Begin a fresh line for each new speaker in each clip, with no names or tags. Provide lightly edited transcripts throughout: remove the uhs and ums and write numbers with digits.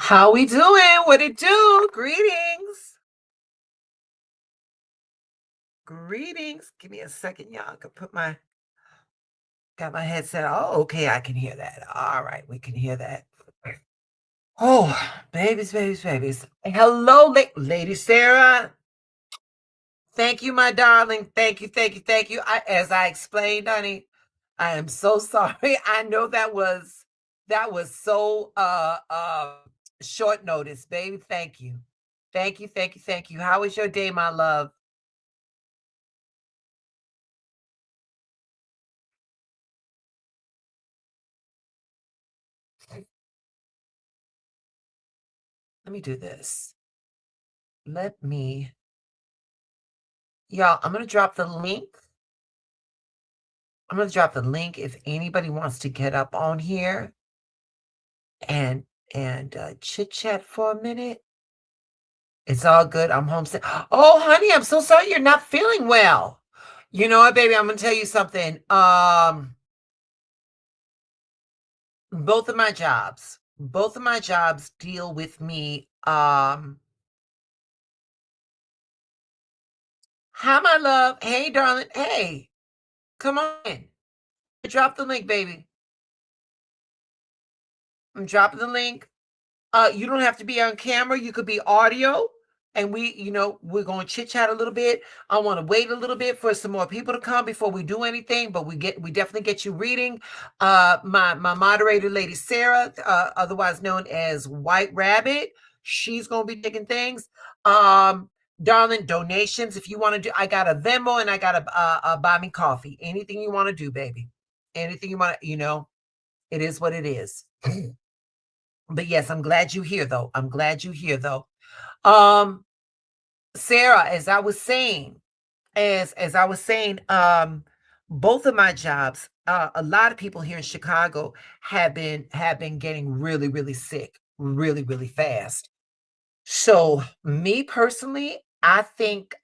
How we doing? What it do? Greetings. Greetings. Give me a second, y'all. I can put my got my headset. Oh, okay, I can hear that. All right, we can hear that. Oh, babies, babies, babies. Hello, Lady Sarah. Thank you, my darling. Thank you, thank you, thank you. As I explained, honey, I am so sorry. I know that was so short notice, baby. Thank you. Thank you, thank you, thank you. How was your day, my love? Let me do this. Let me y'all, I'm gonna drop the link. I'm gonna drop the link if anybody wants to get up on here and chit chat for a minute. It's all good. I'm homesick. Oh, honey, I'm so sorry you're not feeling well. You know what, baby? I'm gonna tell you something. Both of my jobs deal with me. Hi, my love. Hey, darling. Hey, come on in. Drop the link, baby. I'm dropping the link. You don't have to be on camera. You could be audio. And we're going to chit chat a little bit. I want to wait a little bit for some more people to come before we do anything, but we definitely get you reading. My moderator, Lady Sarah, otherwise known as White Rabbit, she's going to be taking things. Darling, donations. If you want to do, I got a Venmo and I got a buy me coffee. Anything you want to do, baby. Anything you want, it is what it is. But yes, I'm glad you're here though. I'm glad you're here though. Um, Sarah, as I was saying, both of my jobs, a lot of people here in Chicago have been getting really, really sick, really, really fast. So me personally, I think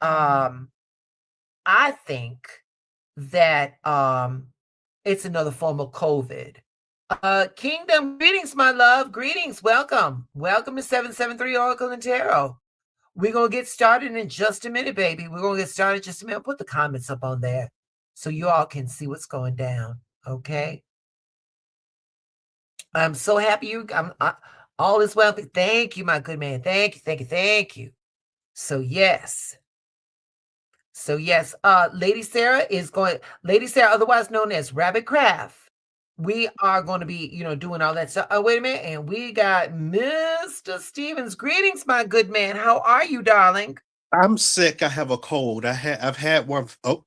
that it's another form of COVID. Kingdom greetings, my love. Greetings. Welcome. Welcome to 773 Oracle and Tarot. We're going to get started in just a minute, baby. We're going to get started in just a minute. Put the comments up on there so you all can see what's going down. Okay. I'm so happy all is well. Thank you, my good man. Thank you. Thank you. Thank you. So yes. Lady Sarah, otherwise known as Rabbit Craft. We are going to be, doing all that stuff. Oh, wait a minute. And we got Mr. Stevens. Greetings, my good man. How are you, darling?
I'm sick. I have a cold. I've had one. Oh,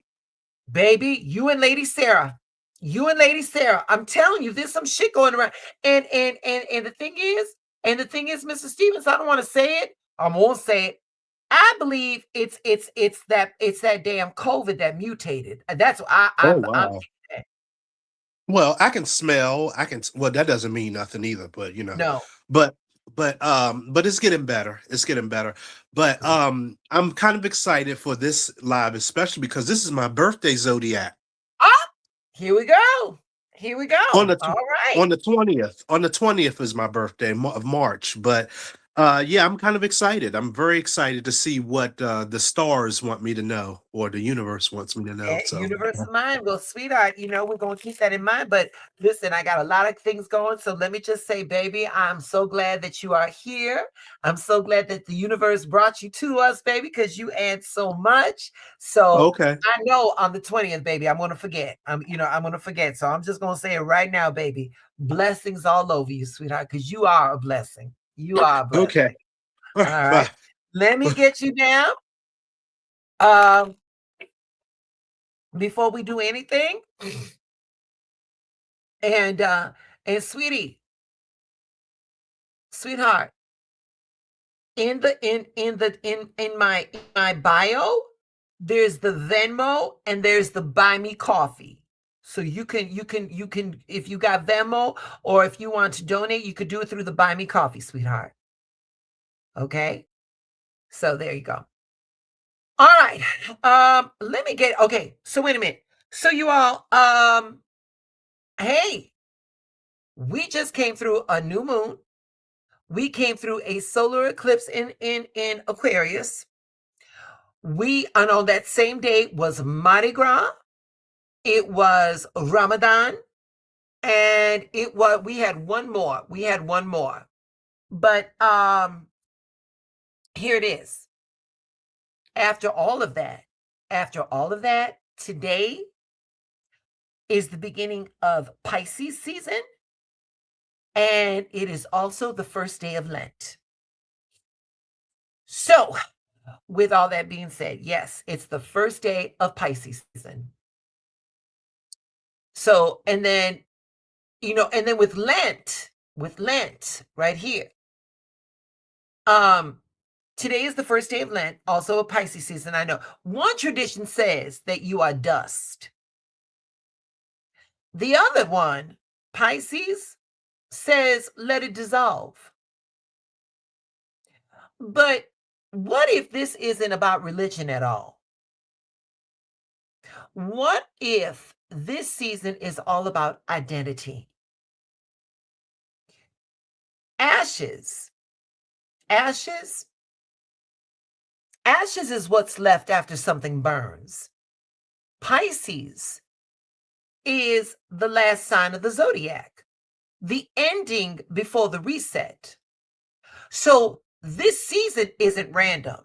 Baby, you and Lady Sarah. You and Lady Sarah. I'm telling you, there's some shit going around. And the thing is, Mr. Stevens, I don't want to say it. I won't say it. I believe it's that damn COVID that mutated. That's what
oh
I'm
wow. Well, I can smell. Well, that doesn't mean nothing either. But
no.
but but it's getting better. It's getting better. But I'm kind of excited for this live, especially because this is my birthday zodiac
Ah, here we go. Here we
on
go.
the
All right.
on the 20th. On the 20th is my birthday of March. But yeah, I'm kind of excited. I'm very excited to see what the stars want me to know, or the universe wants me to know. So
Universe of mind. Well, sweetheart, we're going to keep that in mind. But listen, I got a lot of things going. So let me just say, baby, I'm so glad that you are here. I'm so glad that the universe brought you to us, baby, because you add so much. So
okay.
I know on the 20th, baby, I'm going to forget. I'm going to forget. So I'm just going to say it right now, baby. Blessings all over you, sweetheart, because you are a blessing. You are a
Okay.
blessing. All right. Let me get you down. Before we do anything. And sweetie, sweetheart, in my bio, there's the Venmo and there's the buy me coffee. So you can if you got Venmo or if you want to donate, you could do it through the buy me coffee, sweetheart. Okay? So there you go. All right. Let me get okay. So wait a minute. So you all hey, we just came through a new moon. We came through a solar eclipse in Aquarius. And on that same day was Mardi Gras. It was Ramadan, and we had one more. But here it is. After all of that, today is the beginning of Pisces season, and it is also the first day of Lent. So, with all that being said, yes, it's the first day of Pisces season. So, and then with Lent right here. Today is the first day of Lent, also a Pisces season. I know one tradition says that you are dust. The other one, Pisces, says let it dissolve. But what if this isn't about religion at all? What if this season is all about identity? Ashes is what's left after something burns. Pisces is the last sign of the zodiac, the ending before the reset. So this season isn't random.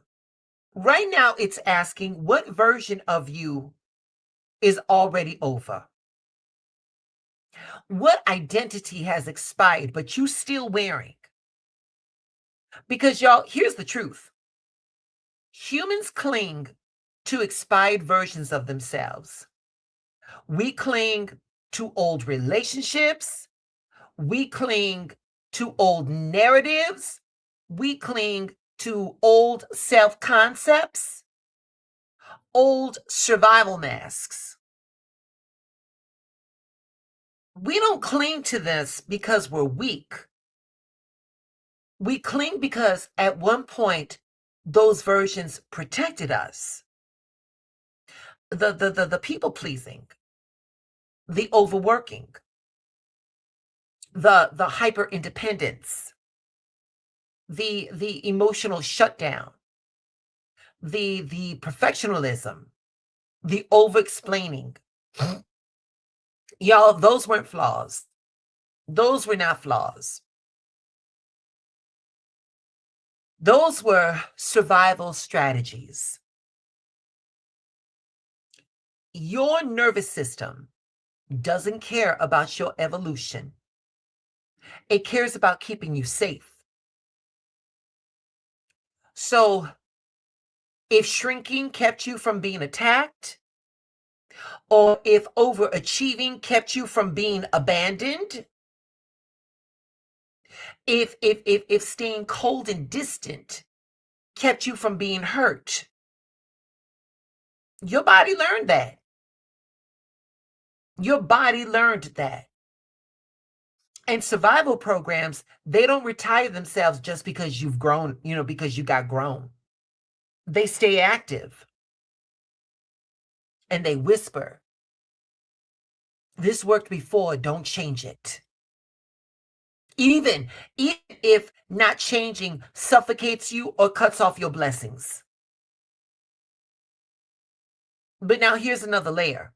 Right now, it's asking what version of you is already over. What identity has expired, but you still wearing? Because y'all, here's the truth. Humans cling to expired versions of themselves. We cling to old relationships. We cling to old narratives. We cling to old self-concepts, old survival masks. We don't cling to this because we're weak. We cling because at one point, those versions protected us. The people pleasing, the overworking, the hyper independence, the emotional shutdown, the perfectionism, the over explaining. Y'all, those weren't flaws. Those were not flaws. Those were survival strategies. Your nervous system doesn't care about your evolution. It cares about keeping you safe. So if shrinking kept you from being attacked, or if overachieving kept you from being abandoned, if staying cold and distant kept you from being hurt, your body learned that. Your body learned that. And survival programs, they don't retire themselves just because you've grown, because you got grown. They stay active. And they whisper, this worked before, don't change it. Even if not changing suffocates you or cuts off your blessings. But now here's another layer.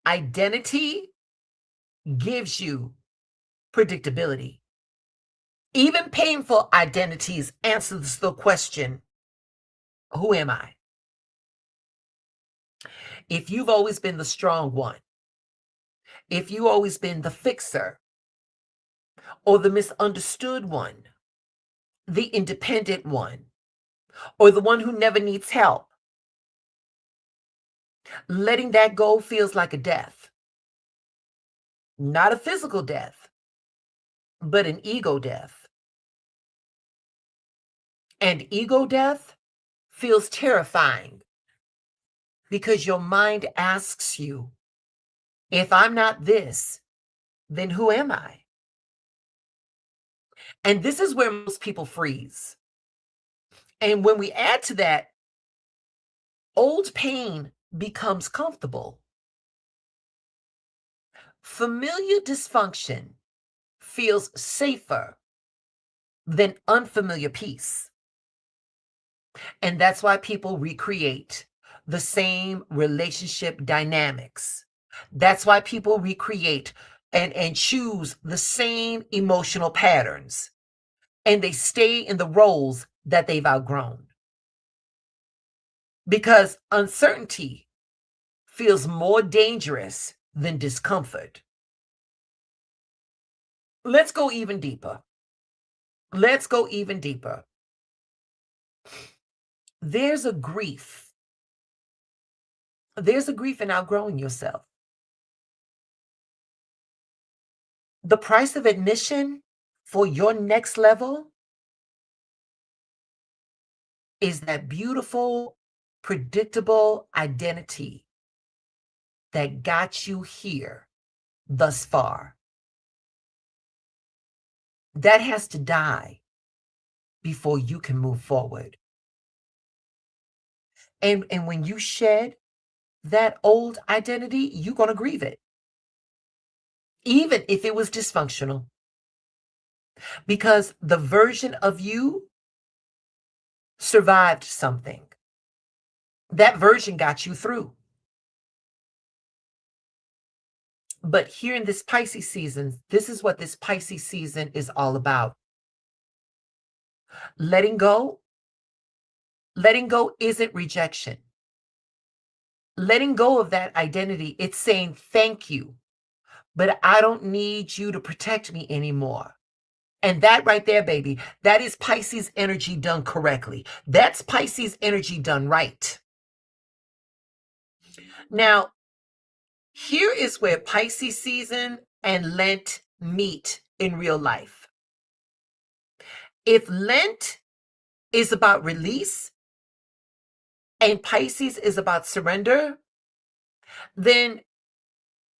Identity gives you predictability. Even painful identities answers the question, who am I? If you've always been the strong one, if you've always been the fixer, or the misunderstood one, the independent one, or the one who never needs help, letting that go feels like a death. Not a physical death, but an ego death. And ego death feels terrifying because your mind asks you, if I'm not this, then who am I? And this is where most people freeze. And when we add to that, old pain becomes comfortable. Familiar dysfunction feels safer than unfamiliar peace. And that's why people recreate the same relationship dynamics. That's why people recreate and choose the same emotional patterns, and they stay in the roles that they've outgrown. Because uncertainty feels more dangerous than discomfort. Let's go even deeper. Let's go even deeper. There's a grief. There's a grief in outgrowing yourself. The price of admission for your next level is that beautiful, predictable identity that got you here thus far. That has to die before you can move forward. And when you shed that old identity, you're going to grieve it, even if it was dysfunctional, because the version of you survived something. That version got you through. But here in this Pisces season, this is what this Pisces season is all about. Letting go. Letting go isn't rejection. Letting go of that identity, it's saying thank you, but I don't need you to protect me anymore. And that right there, baby, that is Pisces energy done correctly. That's Pisces energy done right. Now, here is where Pisces season and Lent meet in real life. If Lent is about release and Pisces is about surrender, then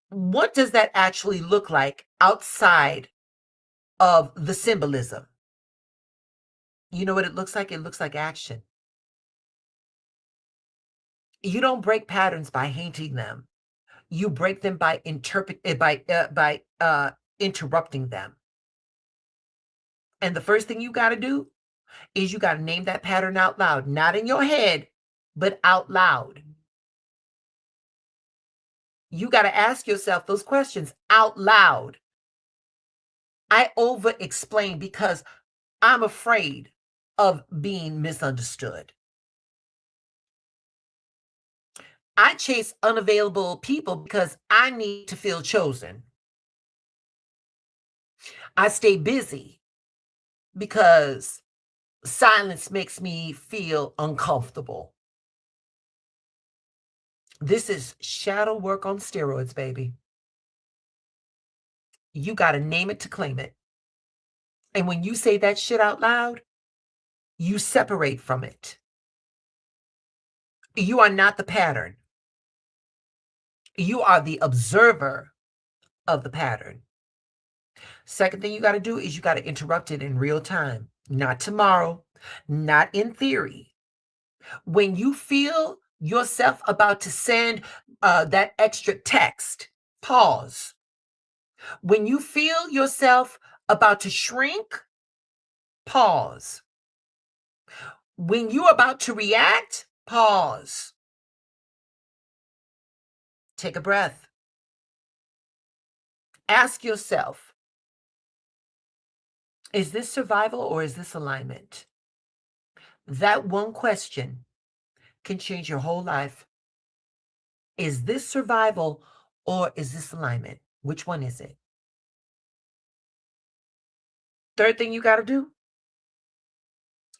what does that actually look like outside of the symbolism? You know what it looks like? It looks like action. You don't break patterns by hating them. You break them by interrupting them. And the first thing you got to do is you got to name that pattern out loud, not in your head, but out loud. You got to ask yourself those questions out loud. I over explain because I'm afraid of being misunderstood. I chase unavailable people because I need to feel chosen. I stay busy because silence makes me feel uncomfortable. This is shadow work on steroids, baby. You got to name it to claim it. And when you say that shit out loud, you separate from it. You are not the pattern. You are the observer of the pattern. Second thing you got to do is you got to interrupt it in real time, not tomorrow, not in theory. When you feel yourself about to send that extra text, pause. When you feel yourself about to shrink, pause. When you're about to react, pause. Take a breath. Ask yourself, is this survival or is this alignment? That one question can change your whole life. Is this survival or is this alignment? Which one is it? Third thing you got to do,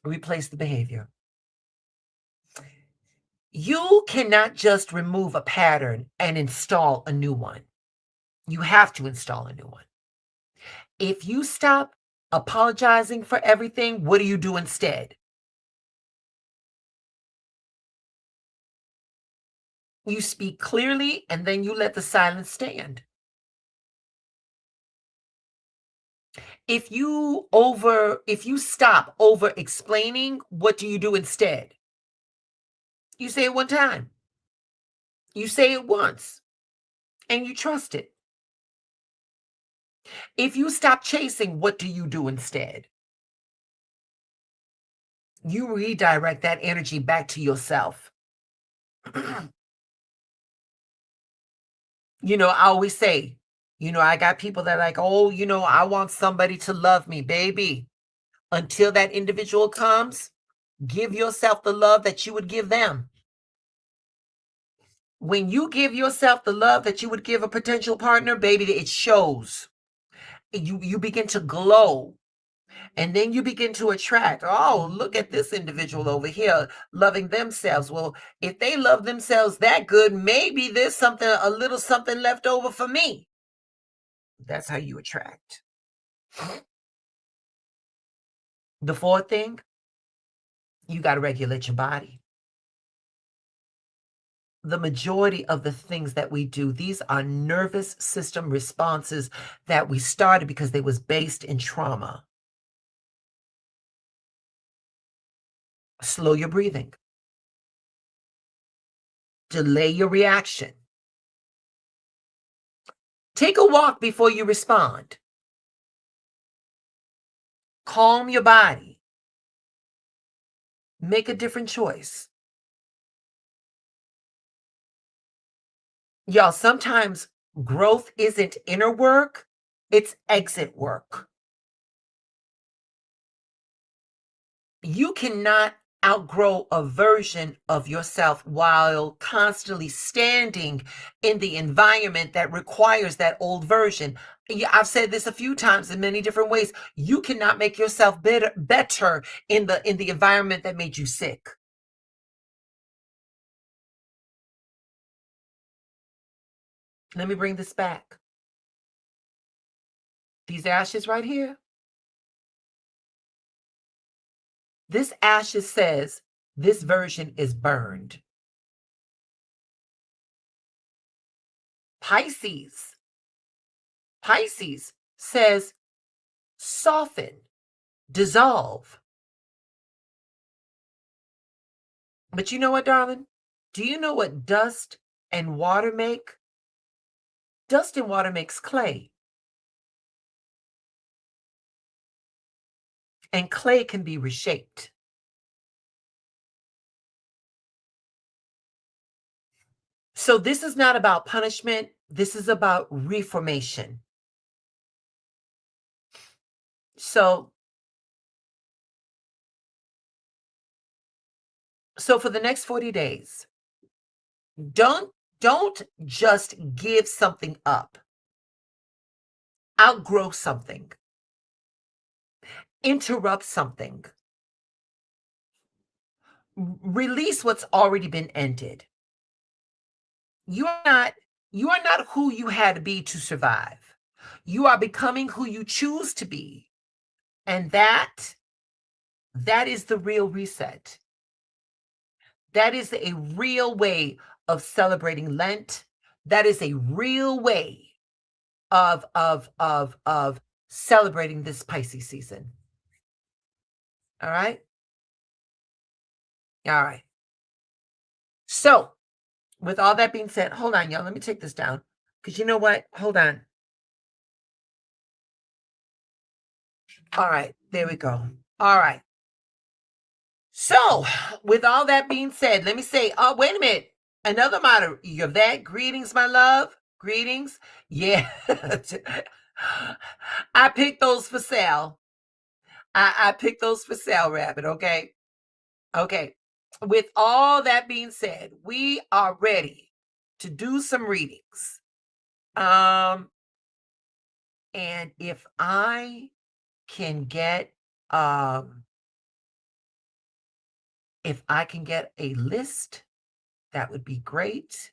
replace the behavior. You cannot just remove a pattern and install a new one. You have to install a new one. If you stop apologizing for everything, what do you do instead? You speak clearly and then you let the silence stand. If you stop over explaining, what do you do instead? You say it one time. You say it once and you trust it. If you stop chasing, what do you do instead? You redirect that energy back to yourself. I always say, I got people that are like, oh, I want somebody to love me, baby. Until that individual comes, give yourself the love that you would give them. When you give yourself the love that you would give a potential partner, baby, it shows. You begin to glow. And then you begin to attract, oh, look at this individual over here loving themselves. Well, if they love themselves that good, maybe there's a little something left over for me. That's how you attract. The fourth thing, you got to regulate your body. The majority of the things that we do, these are nervous system responses that we started because they was based in trauma. Slow your breathing. Delay your reaction. Take a walk before you respond. Calm your body. Make a different choice. Y'all, sometimes growth isn't inner work, it's exit work. You cannot outgrow a version of yourself while constantly standing in the environment that requires that old version. I've said this a few times in many different ways. You cannot make yourself better in the environment that made you sick. Let me bring this back. These ashes right here. This ashes says this version is burned. Pisces says soften, dissolve. But you know what, darling? Do you know what dust and water make? Dust and water makes clay. And clay can be reshaped. So this is not about punishment. This is about reformation. So for the next 40 days, don't just give something up. Outgrow something. Interrupt something. Release what's already been ended. You are not who you had to be to survive. You are becoming who you choose to be. And that is the real reset. That is a real way of celebrating Lent. That is a real way of celebrating this Pisces season. All right? All right. So, with all that being said, hold on, y'all. Let me take this down. Because you know what? Hold on. All right. There we go. All right. So, with all that being said, let me say, oh, wait a minute. Another moderator, Yvette, greetings, my love. Greetings. Yeah. I picked those for sale. I picked those for sale, Rabbit. Okay. Okay. With all that being said, we are ready to do some readings. And if I can get a list, that would be great.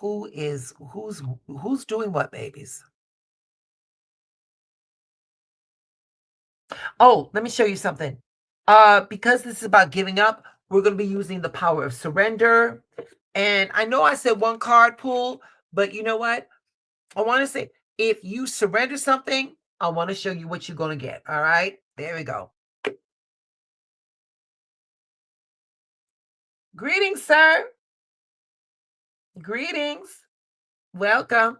Who's doing what, babies? Oh, let me show you something. Because this is about giving up, we're going to be using the power of surrender. And I know I said one card pull, but you know what? I want to say, if you surrender something, I want to show you what you're going to get. All right, there we go. Greetings, sir. Greetings. Welcome.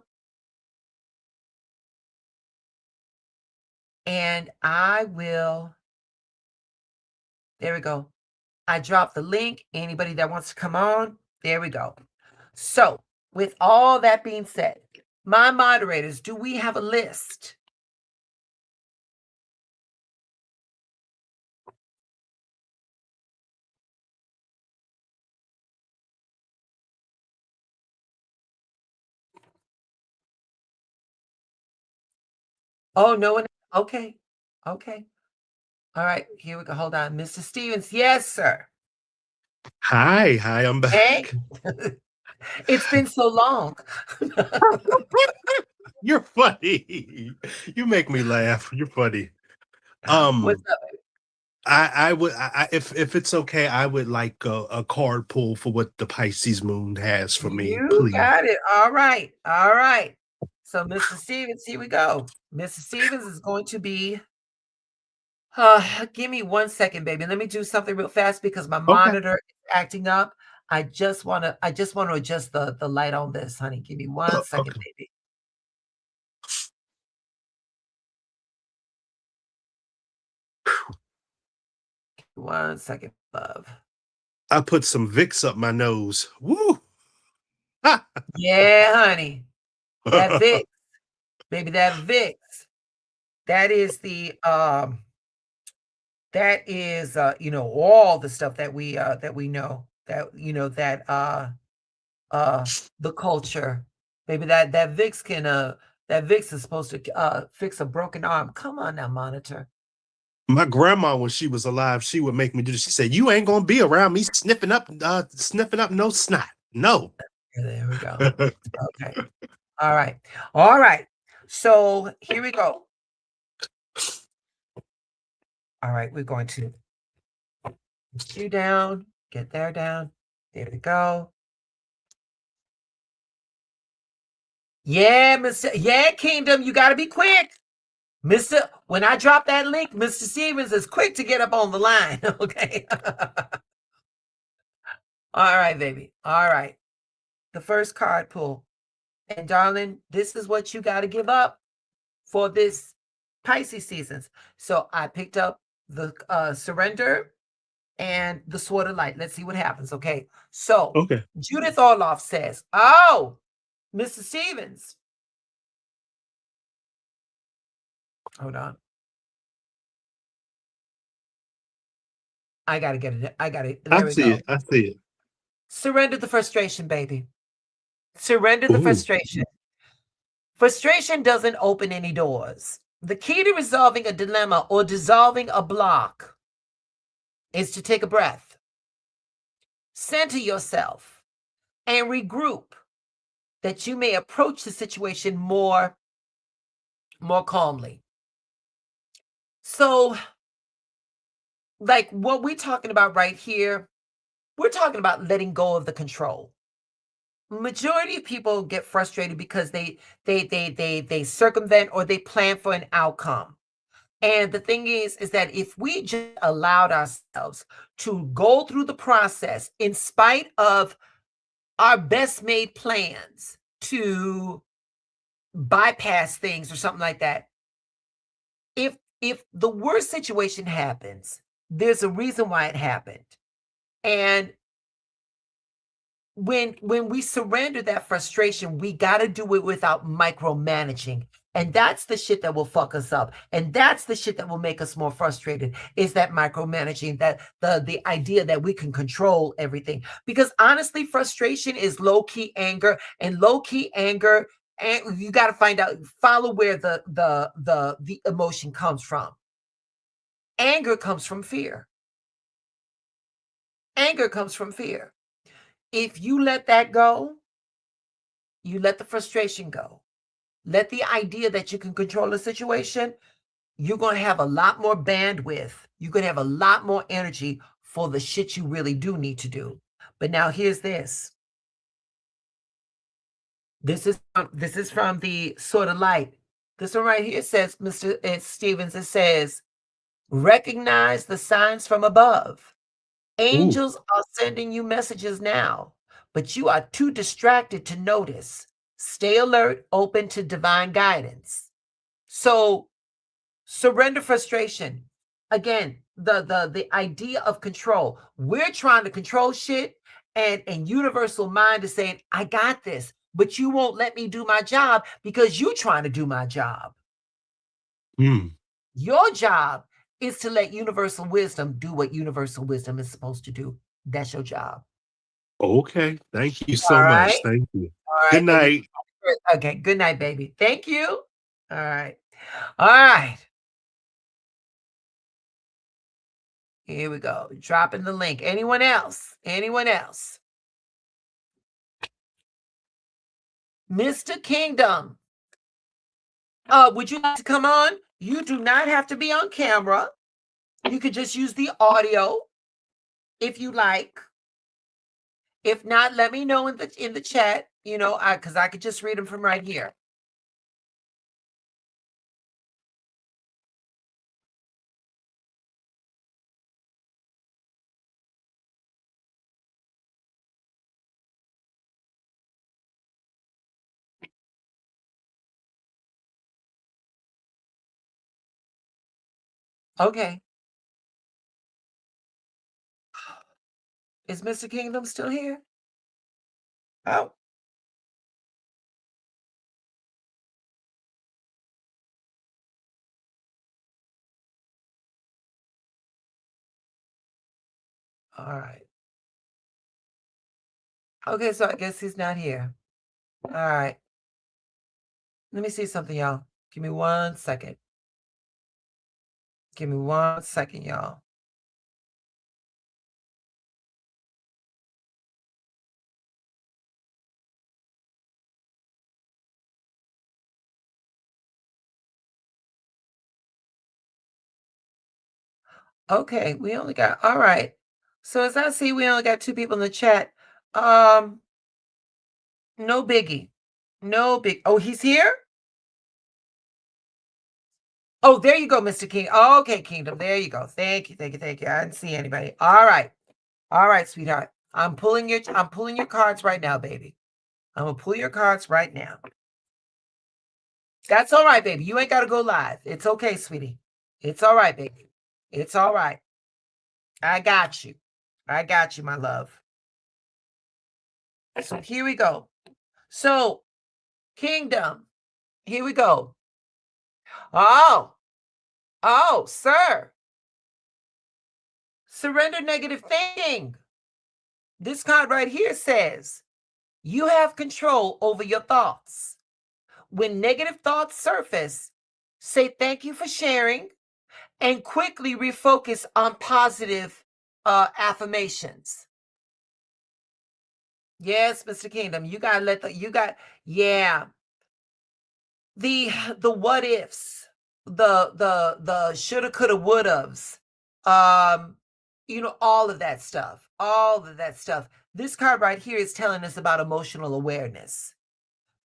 And I will, there we go. I dropped the link. Anybody that wants to come on, there we go. So, with all that being said, my moderators, do we have a list? Oh, no one. Okay. Okay. All right. Here we go. Hold on. Mr. Stevens. Yes, sir.
Hi, I'm
Hey.
back.
It's been so long.
You're funny. You make me laugh. You're funny.
What's up?
I would if it's okay, I would like a card pull for what the Pisces moon has for me,
You
please.
got it. All right. All right. So, Mr. Stevens, here we go. Mr. Stevens is going to be give me 1 second, baby. Let me do something real fast because my
Okay.
monitor is acting up. I just want to adjust the light on this, honey. Give me 1 second,
Okay.
baby. 1 second, love.
I put some Vicks up my nose. Woo!
Yeah, honey. That Vicks, baby, that Vicks. That is all the stuff that we know the culture. Baby, that Vicks can that Vicks is supposed to fix a broken arm. Come on now, monitor.
My grandma, when she was alive, she would make me do this. She said, "You ain't gonna be around me sniffing up no snot. No."
There we go. Okay. All right. All right. So here we go. All right, we're going to get you down, get there down. There we go. Yeah, Mr. Yeah, Kingdom, you got to be quick. When I drop that link, Mr. Stevens is quick to get up on the line. Okay. All right, baby. All right. The first card pull. And darling, this is what you got to give up for this Pisces seasons. So I picked up the surrender and the sword of light. Let's see what happens. Okay. So
Okay.
Judith Orloff says, "Oh, Mr. Stevens." Hold on. I got to get it. I got it.
I
There we
see
go.
it. I see it.
Surrender the frustration, baby. Surrender the
Ooh.
frustration. Frustration doesn't open any doors. The key to resolving a dilemma or dissolving a block is to take a breath, center yourself, and regroup that you may approach the situation more calmly. So, like what we're talking about right here, we're talking about letting go of the control. Majority of people get frustrated because they circumvent or they plan for an outcome. And the thing is that if we just allowed ourselves to go through the process in spite of our best made plans to bypass things or something like that, if the worst situation happens, there's a reason why it happened. And when we surrender that frustration, we got to do it without micromanaging. And that's the shit that will fuck us up. And that's the shit that will make us more frustrated is that micromanaging, that the idea that we can control everything. Because honestly, frustration is low-key anger, and low-key anger, and you got to follow where the emotion comes from. Anger comes from fear. Anger comes from fear. If you let that go, you let the frustration go. Let the idea that you can control a situation, you're going to have a lot more bandwidth. You're going to have a lot more energy for the shit you really do need to do. But now here's this. This is from the Sword of Light. This one right here says, Mr. Stevens, it says, recognize the signs from above.
Ooh.
Angels are sending you messages now, but you are too distracted to notice. Stay alert, open to divine guidance. So Surrender frustration. Again, the idea of control. We're trying to control shit, and universal mind is saying, I got this, but you won't let me do my job because you're trying to do my job.
Mm.
Your job is to let universal wisdom do what universal wisdom is supposed to do. That's your job.
Okay. Thank you
All
so much.
right.
Thank you.
All
Good
right, baby.
night.
Okay. Good night, baby. Thank you. All right. All right. Here we go. Dropping the link. Anyone else? Anyone else? Mr. Kingdom. Would you like to come on? You do not have to be on camera. You could just use the audio if you like. If not, let me know in the chat, because I could just read them from right here. Okay. Is Mr. Kingdom still here? Oh. All right. Okay, so I guess he's not here. All right. Let me see something, y'all. Give me 1 second. Give me 1 second, y'all. Okay, we only got, all right. So as I see, we only got 2 people in the chat. No biggie. No big. Oh, he's here? Oh, there you go, Mr. King. Oh, okay, Kingdom. There you go. Thank you, thank you, thank you. I didn't see anybody. All right. All right, sweetheart. I'm pulling your cards right now, baby. I'm gonna pull your cards right now. That's all right, baby. You ain't gotta go live. It's okay, sweetie. It's all right, baby. It's all right. I got you. I got you, my love. So here we go. So, Kingdom, here we go. Oh, sir. Surrender negative thinking. This card right here says you have control over your thoughts. When negative thoughts surface, say thank you for sharing and quickly refocus on positive affirmations. Yes, Mr. Kingdom, you gotta the what ifs, the shoulda, coulda, woulda's, all of that stuff, This card right here is telling us about emotional awareness.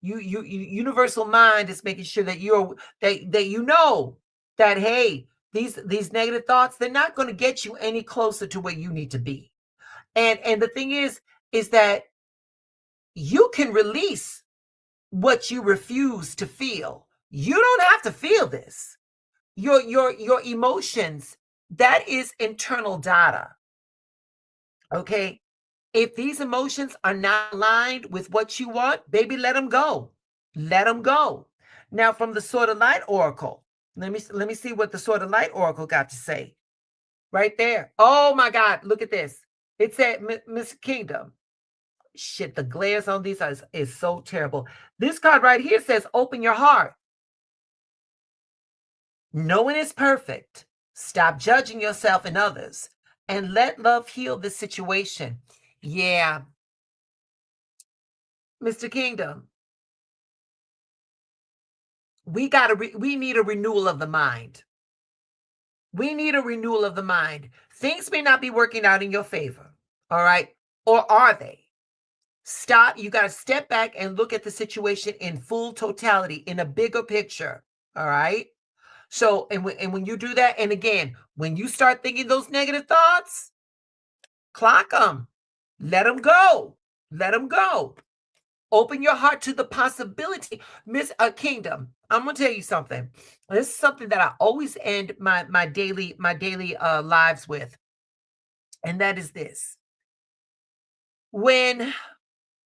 Universal mind is making sure that that hey, these negative thoughts, they're not going to get you any closer to where you need to be. And the thing is that you can release what you refuse to feel. You don't have to feel this. Your emotions, that is internal data. Okay? If these emotions are not aligned with what you want, baby, let them go. Let them go. Now, from the Sword of Light Oracle, let me see what the Sword of Light Oracle got to say. Right there. Oh my God, look at this. It said, Miss Kingdom. Shit, the glares on these is so terrible. This card right here says, open your heart. No one is perfect. Stop judging yourself and others and let love heal this situation. Yeah. Mr. Kingdom, we need a renewal of the mind. We need a renewal of the mind. Things may not be working out in your favor. All right. Or are they? Stop. You got to step back and look at the situation in full totality, in a bigger picture. All right. So, and when you do that, and again, when you start thinking those negative thoughts, clock them. Let them go. Let them go. Open your heart to the possibility. Miss Kingdom, I'm gonna tell you something. This is something that I always end my daily lives with, and that is this: when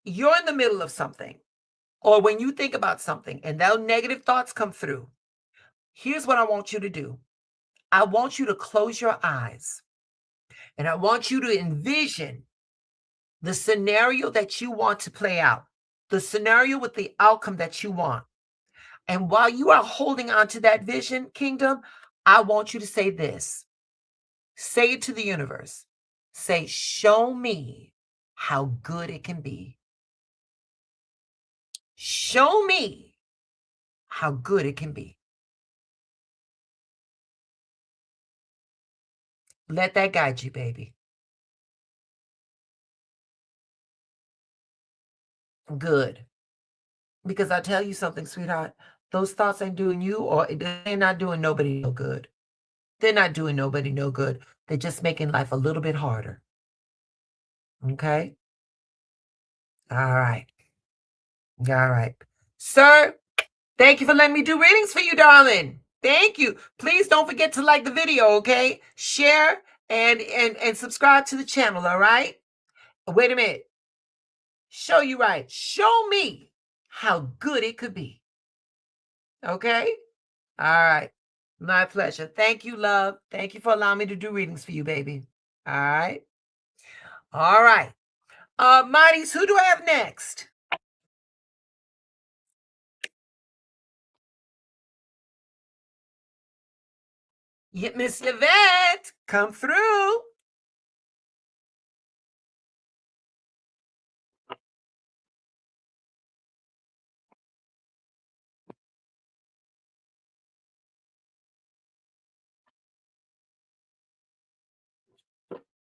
you're in the middle of something, or when you think about something, and those negative thoughts come through, here's what I want you to do. I want you to close your eyes, and I want you to envision the scenario that you want to play out, the scenario with the outcome that you want. And while you are holding on to that vision, Kingdom, I want you to say this. Say it to the universe. Say, show me how good it can be. Show me how good it can be. Let that guide you, baby. Good. Because I tell you something, sweetheart, those thoughts ain't doing you, or they're not doing nobody no good. They're not doing nobody no good. They're just making life a little bit harder. Okay? All right. All right. Sir, thank you for letting me do readings for you, darling. Thank you. Please don't forget to like the video, okay? Share and subscribe to the channel, all right? Wait a minute. Show you right. Show me how good it could be. Okay? All right. My pleasure. Thank you, love. Thank you for allowing me to do readings for you, baby. All right. All right. Mighties, who do I have next? Miss Yvette, come through.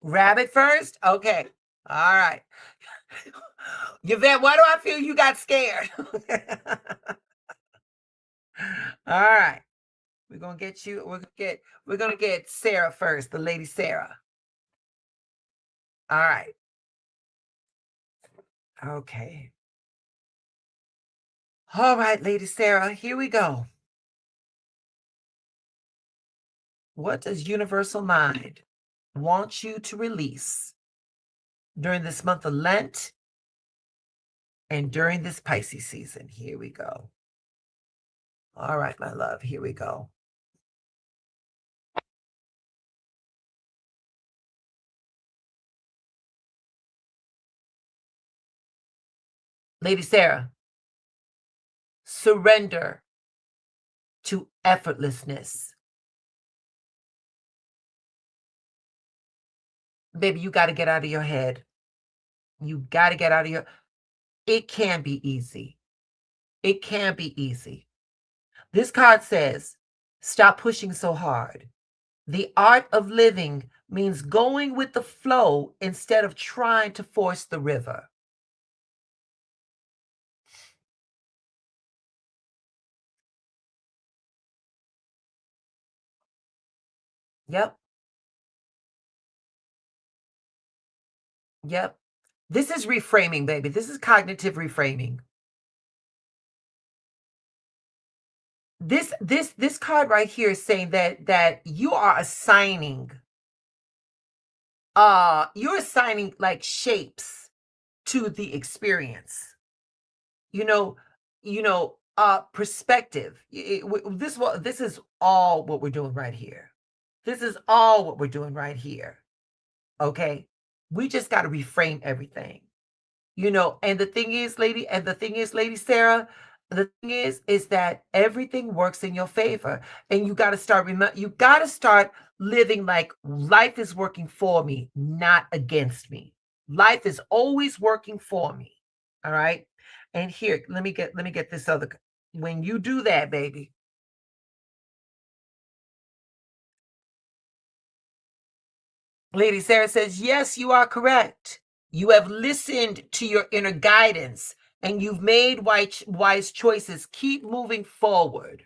Rabbit first? Okay. All right. Yvette, why do I feel you got scared? All right. We're gonna get you, we're gonna get Sarah first, the lady Sarah. All right. Okay. All right, lady Sarah, here we go. What does universal mind want you to release during this month of Lent and during this Pisces season? Here we go. All right, my love, here we go. Lady Sarah, surrender to effortlessness. Baby, you got to get out of your head. You got to get out of your. It can be easy. It can be easy. This card says, stop pushing so hard. The art of living means going with the flow instead of trying to force the river. Yep. Yep. This is reframing, baby. This is cognitive reframing. This card right here is saying that you are assigning you're assigning like shapes to the experience. You know, perspective. This is all what we're doing right here. This is all what we're doing right here. Okay? We just got to reframe everything. And the thing is, lady Sarah, the thing is that everything works in your favor, and you got to start living like life is working for me, not against me. Life is always working for me. All right. And here, let me get this other. When you do that, baby, Lady Sarah says, yes, you are correct. You have listened to your inner guidance and you've made wise choices. Keep moving forward.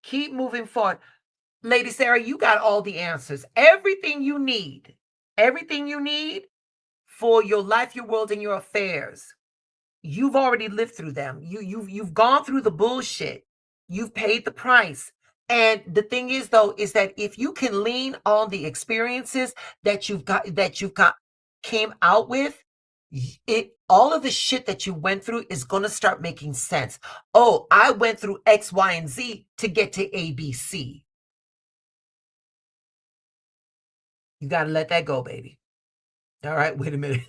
Keep moving forward. Lady Sarah, you got all the answers. Everything you need for your life, your world, and your affairs You've already lived through them. You've gone through the bullshit. You've paid the price. And the thing is though, is that if you can lean on the experiences that you've got came out with, it all of the shit that you went through is going to start making sense. Oh, I went through X, Y, and Z to get to ABC. You got to let that go, baby. All right, wait a minute.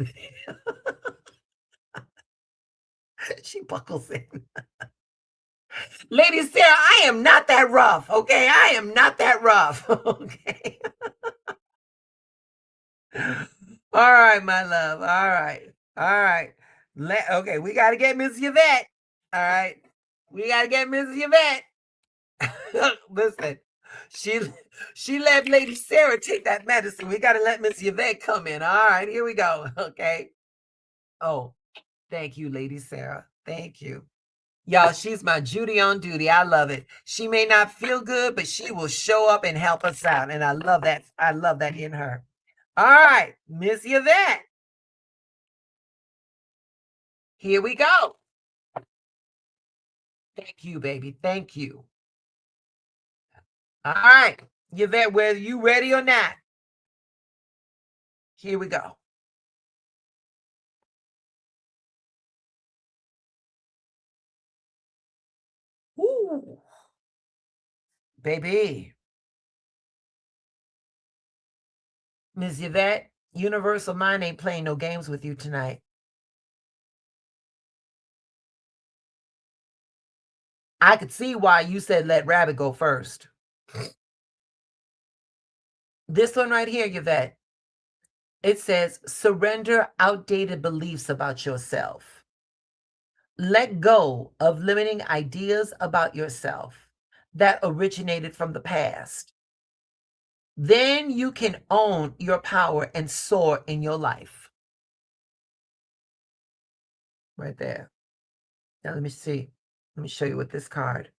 She buckles in. Lady Sarah, I am not that rough, okay? I am not that rough, okay? All right, my love. All right. All right. Okay, we got to get Miss Yvette. All right. We got to get Miss Yvette. Listen, she she let Lady Sarah take that medicine. We got to let Miss Yvette come in. All right, here we go. Okay. Oh, thank you, Lady Sarah. Thank you. Y'all, she's my Judy on duty. I love it. She may not feel good, but she will show up and help us out. And I love that. I love that in her. All right, Miss Yvette. Here we go. Thank you, baby. Thank you. All right, Yvette, whether you ready or not, here we go. Ooh, baby. Miss Yvette, Universal Mind ain't playing no games with you tonight. I could see why you said let Rabbit go first. This one right here, Yvette, it says surrender outdated beliefs about yourself. Let go of limiting ideas about yourself that originated from the past. Then you can own your power and soar in your life. Right there. Now let me see. Let me show you with this card.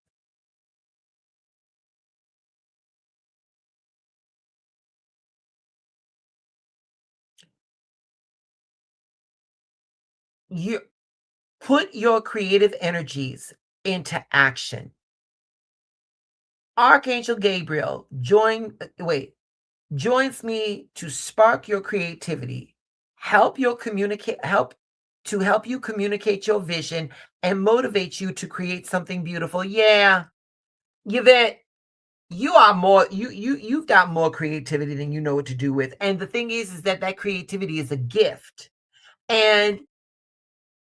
You put your creative energies into action. Archangel Gabriel joins me to spark your creativity, help you communicate your vision and motivate you to create something beautiful. Yeah, Yvette, you are more you've got more creativity than you know what to do with. And the thing is that creativity is a gift. And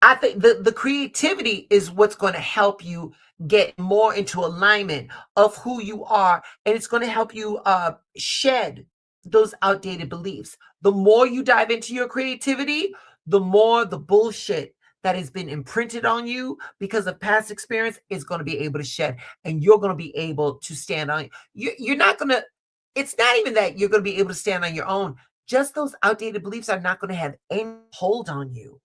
I think the creativity is what's going to help you get more into alignment of who you are, and it's going to help you shed those outdated beliefs. The more you dive into your creativity, the more the bullshit that has been imprinted on you because of past experience is going to be able to shed, and you're going to be able to stand on. You're not going to. It's not even that you're going to be able to stand on your own. Just those outdated beliefs are not going to have any hold on you.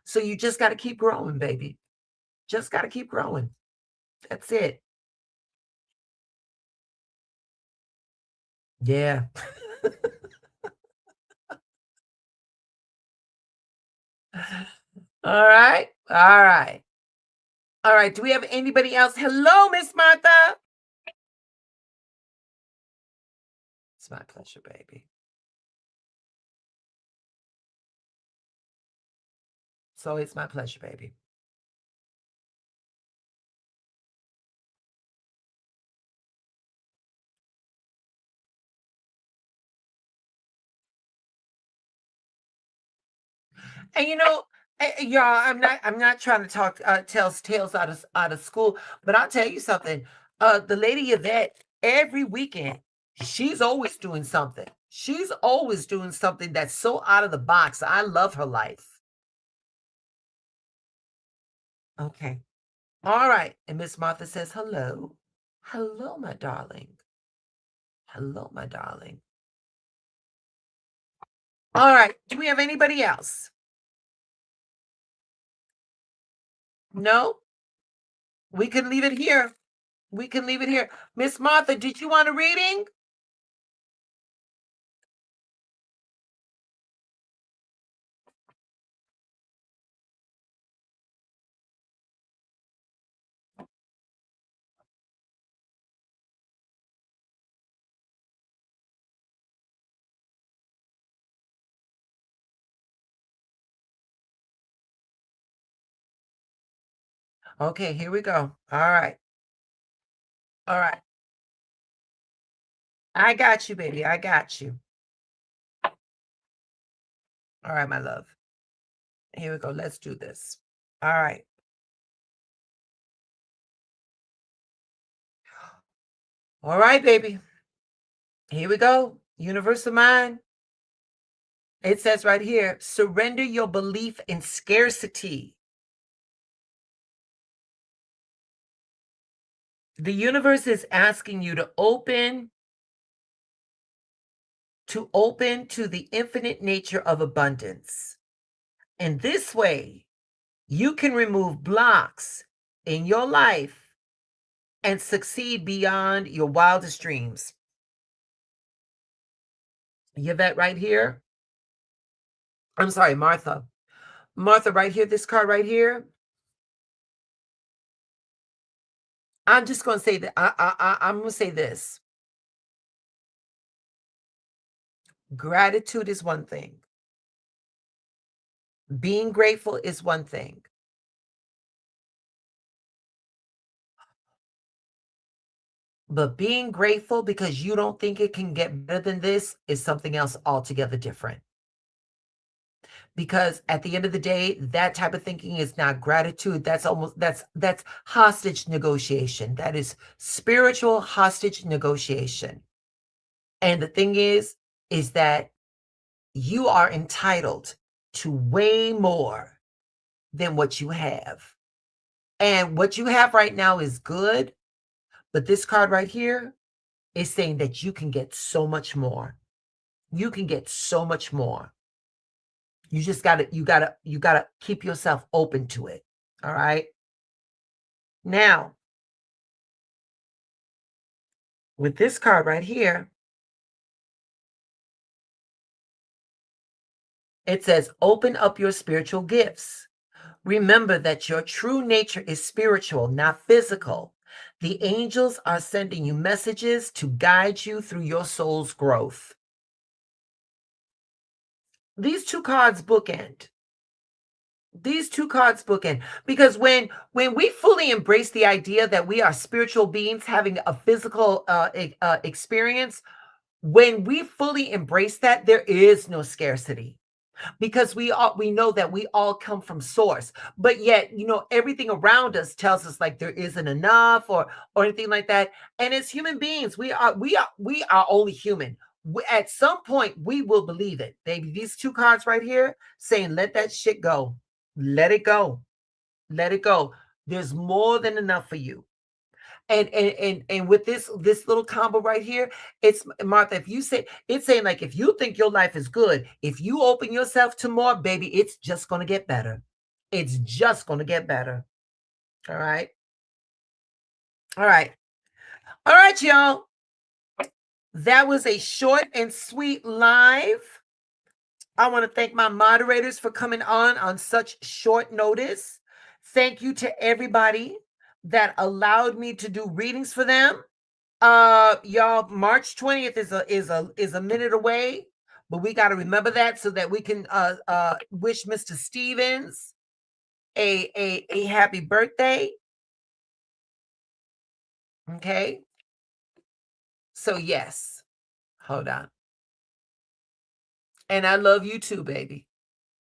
So you just got to keep growing, baby. Just got to keep growing. That's it. Yeah. All right. All right. All right. Do we have anybody else? Hello, Miss Martha. It's my pleasure, baby. So it's my pleasure, baby. And y'all, I'm not trying to talk tell tales out of school, but I'll tell you something. The lady Yvette, every weekend, she's always doing something. She's always doing something that's so out of the box. I love her life. Okay. All right. And Miss Martha says, hello. Hello, my darling. Hello, my darling. All right. Do we have anybody else? No? We can leave it here. We can leave it here. Miss Martha, did you want a reading? Okay, here we go. All right. All right. I got you, baby. I got you. All right, my love. Here we go. Let's do this. All right. All right, baby. Here we go. Universal mind. It says right here, surrender your belief in scarcity. The universe is asking you to open to the infinite nature of abundance. And this way, you can remove blocks in your life and succeed beyond your wildest dreams. Yvette, right here. I'm sorry, Martha. Martha, right here, this card right here. I'm just going to say that I'm going to say this. Gratitude is one thing. Being grateful is one thing. But being grateful because you don't think it can get better than this is something else altogether different. Because at the end of the day, that type of thinking is not gratitude. That's hostage negotiation. That is spiritual hostage negotiation. And the thing is that you are entitled to way more than what you have. And what you have right now is good, but this card right here is saying that you can get so much more. You can get so much more. You just gotta keep yourself open to it. All right. Now, with this card right here, it says, open up your spiritual gifts. Remember that your true nature is spiritual, not physical. The angels are sending you messages to guide you through your soul's growth. These two cards bookend. These two cards bookend because when we fully embrace the idea that we are spiritual beings having a physical experience, when we fully embrace that, there is no scarcity. Because we know that we all come from source, but yet everything around us tells us like there isn't enough or anything like that. And as human beings, we are only human. At some point we will believe it, baby. These two cards right here saying let that shit go. Let it go. Let it go. There's more than enough for you. And with this little combo right here, it's Martha, if you say it's saying like if you think your life is good, if you open yourself to more, baby, it's just gonna get better. It's just gonna get better. All right. All right. All right, y'all. That was a short and sweet live. I want to thank my moderators for coming on such short notice. Thank you to everybody that allowed me to do readings for them. Y'all, March 20th is a minute away, but we got to remember that so that we can wish Mr. Stevens a happy birthday. Okay. So yes, hold on. And I love you too, baby.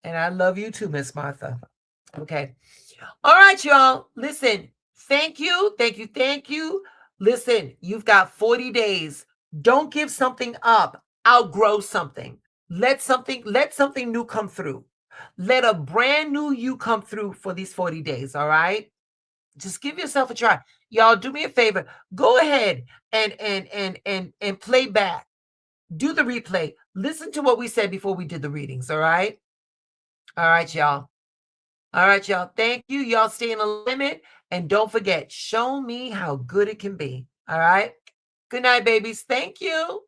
And I love you too, Miss Martha. Okay. All right, y'all. Listen, thank you. Thank you. Thank you. Listen, you've got 40 days. Don't give something up. Outgrow something. Let something new come through. Let a brand new you come through for these 40 days. All right. Just give yourself a try. Y'all, do me a favor. Go ahead and play back. Do the replay. Listen to what we said before we did the readings. All right. All right, y'all. All right, y'all. Thank you. Y'all stay in a limit. And don't forget, show me how good it can be. All right. Good night, babies. Thank you.